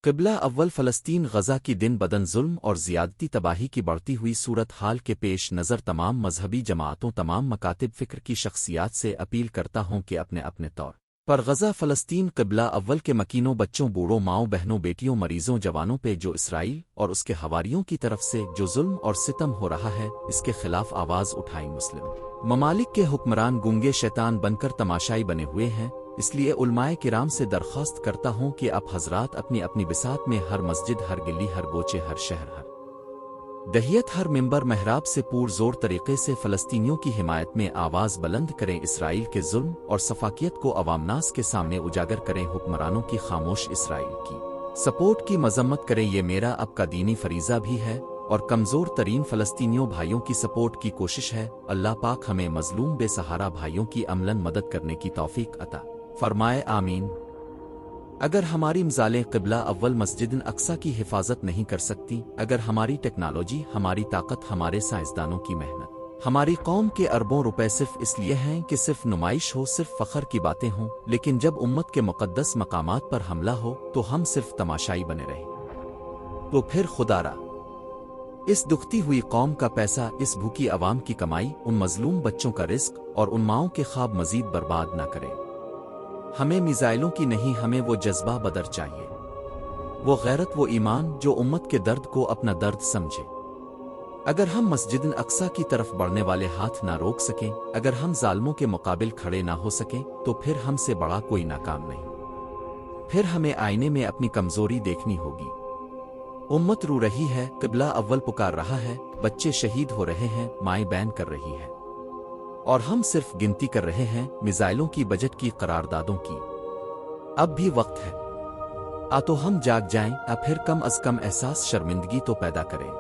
قبلہ اول فلسطین غزہ کی دن بدن ظلم اور زیادتی تباہی کی بڑھتی ہوئی صورت حال کے پیش نظر تمام مذہبی جماعتوں تمام مکاتب فکر کی شخصیات سے اپیل کرتا ہوں کہ اپنے اپنے طور پر غزہ فلسطین قبلہ اول کے مکینوں بچوں بوڑھوں ماؤں بہنوں بیٹیوں مریضوں جوانوں پہ جو اسرائیل اور اس کے حواریوں کی طرف سے جو ظلم اور ستم ہو رہا ہے اس کے خلاف آواز اٹھائیں۔ مسلم ممالک کے حکمران گونگے شیطان بن کر تماشائی بنے ہوئے ہیں، اس لیے علماء کرام سے درخواست کرتا ہوں کہ اب حضرات اپنی اپنی بساط میں ہر مسجد ہر گلی ہر گوچے ہر شہر ہر دہیت ہر ممبر محراب سے پور زور طریقے سے فلسطینیوں کی حمایت میں آواز بلند کریں، اسرائیل کے ظلم اور سفاکیت کو عوام ناس کے سامنے اجاگر کریں، حکمرانوں کی خاموش اسرائیل کی سپورٹ کی مذمت کریں۔ یہ میرا اب کا دینی فریضہ بھی ہے اور کمزور ترین فلسطینیوں بھائیوں کی سپورٹ کی کوشش ہے۔ اللہ پاک ہمیں مظلوم بے سہارا بھائیوں کی عملاً مدد کرنے کی توفیق عطا فرمائے، آمین۔ اگر ہماری مزالیں قبلہ اول مسجد اقصی کی حفاظت نہیں کر سکتی، اگر ہماری ٹیکنالوجی ہماری طاقت ہمارے سائنسدانوں کی محنت ہماری قوم کے اربوں روپے صرف اس لیے ہیں کہ صرف نمائش ہو صرف فخر کی باتیں ہوں، لیکن جب امت کے مقدس مقامات پر حملہ ہو تو ہم صرف تماشائی بنے رہیں، تو پھر خدا را اس دکھتی ہوئی قوم کا پیسہ، اس بھوکی عوام کی کمائی، ان مظلوم بچوں کا رزق اور ان ماؤں کے خواب مزید برباد نہ کرے۔ ہمیں میزائلوں کی نہیں، ہمیں وہ جذبہ بدر چاہیے، وہ غیرت وہ ایمان جو امت کے درد کو اپنا درد سمجھے۔ اگر ہم مسجد اقصی کی طرف بڑھنے والے ہاتھ نہ روک سکیں، اگر ہم ظالموں کے مقابل کھڑے نہ ہو سکیں، تو پھر ہم سے بڑا کوئی ناکام نہیں، پھر ہمیں آئینے میں اپنی کمزوری دیکھنی ہوگی۔ امت رو رہی ہے، قبلہ اول پکار رہا ہے، بچے شہید ہو رہے ہیں، مائیں بین کر رہی ہے، اور ہم صرف گنتی کر رہے ہیں میزائلوں کی بجٹ کی قراردادوں کی۔ اب بھی وقت ہے، تو ہم جاگ جائیں، پھر کم از کم احساس شرمندگی تو پیدا کریں۔